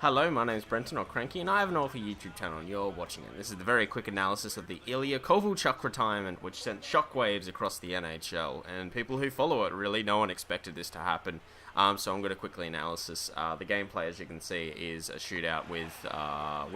Hello, my name is Brenton or Cranky, and I have an awful YouTube channel, and you're watching it. This is the very quick analysis of the Ilya Kovalchuck retirement, which sent shockwaves across the NHL, and people who follow it really, no one expected this to happen. So I'm going to quickly analysis. The gameplay, as you can see, is a shootout with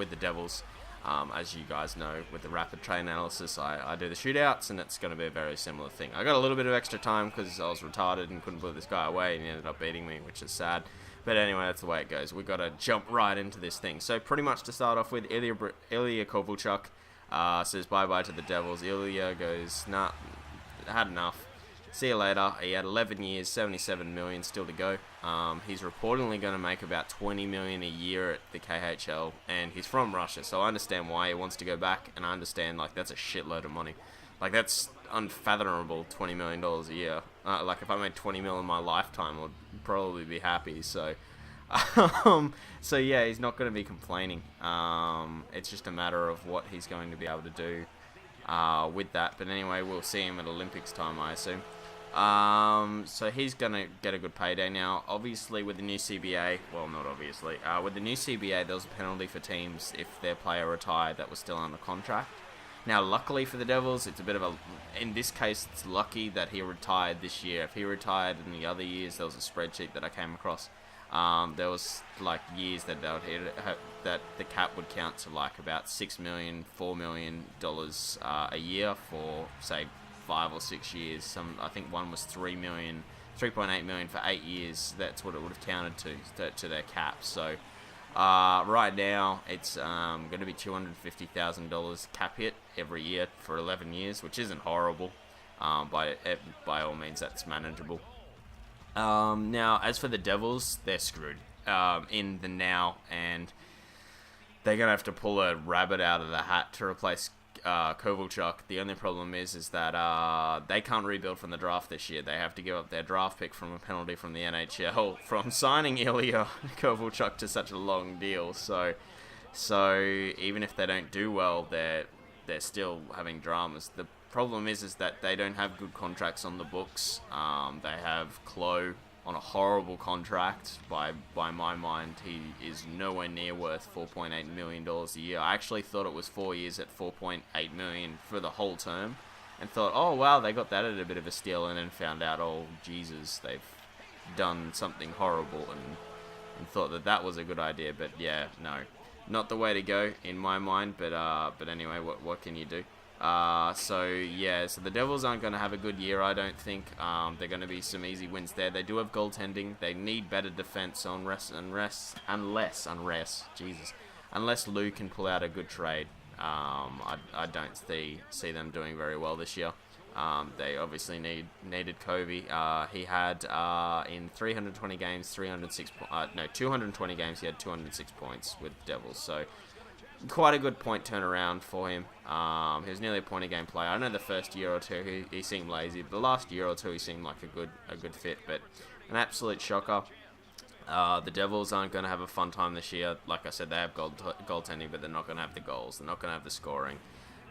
the Devils. As you guys know, with the rapid train analysis, I do the shootouts, and it's going to be a very similar thing. I got a little bit of extra time because I was retarded and couldn't put this guy away, and he ended up beating me, which is sad. But anyway, that's the way it goes. We've got to jump right into this thing. So pretty much to start off with, Ilya Kovalchuck says bye-bye to the Devils. Ilya goes, nah, had enough. See you later. He had 11 years, 77 million still to go. He's reportedly going to make about 20 million a year at the KHL, and he's from Russia, so I understand why he wants to go back, and I understand, like, that's a shitload of money. Like, that's unfathomable, $20 million a year. Like, if I made 20 mil in my lifetime, I'd probably be happy, so... so yeah, he's not going to be complaining. It's just a matter of what he's going to be able to do with that. But anyway, we'll see him at Olympics time, I assume. So he's going to get a good payday now. Obviously, with the new CBA, well, not obviously, with the new CBA, there was a penalty for teams if their player retired that was still under contract. Now, luckily for the Devils, it's a bit of a... In this case, it's lucky that he retired this year. If he retired in the other years, there was a spreadsheet that I came across. There was, like, years that that the cap would count to, like, about $6 million, $4 million a year for, say, 5 or 6 years. I think one was $3.8 million for 8 years. That's what it would have counted to their cap. So... right now, it's going to be $250,000 cap hit every year for 11 years, which isn't horrible. By all means, that's manageable. Now, as for the Devils, they're screwed in the now, and they're going to have to pull a rabbit out of the hat to replace Kovalchuck. The only problem is that they can't rebuild from the draft this year. They have to give up their draft pick from a penalty from the NHL from signing Ilya Kovalchuck to such a long deal. So even if they don't do well, they're still having dramas. The problem is that they don't have good contracts on the books. They have Klo on a horrible contract. By my mind, he is nowhere near worth $4.8 million a year. I actually thought it was 4 years at $4.8 million for the whole term, and thought, oh wow, they got that at a bit of a steal, and then found out, oh Jesus, they've done something horrible, and thought that was a good idea. But yeah, no, not the way to go in my mind. But anyway, what can you do? So the Devils aren't going to have a good year, I don't think. They're going to be some easy wins there. They do have goaltending. They need better defense unless Lou can pull out a good trade. I don't see them doing very well this year. They obviously needed Covey. He had in 220 games, he had 206 points with the Devils. So quite a good point turnaround for him. He was nearly a point a game player. I know the first year or two he seemed lazy, but the last year or two he seemed like a good fit. But an absolute shocker. The Devils aren't going to have a fun time this year. Like I said, they have goaltending, but they're not going to have the goals. They're not going to have the scoring.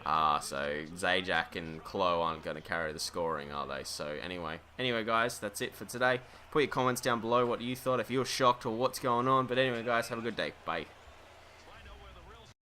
So Zajac and Klo aren't going to carry the scoring, are they? So anyway, guys, that's it for today. Put your comments down below what you thought, if you were shocked or what's going on. But anyway, guys, have a good day. Bye.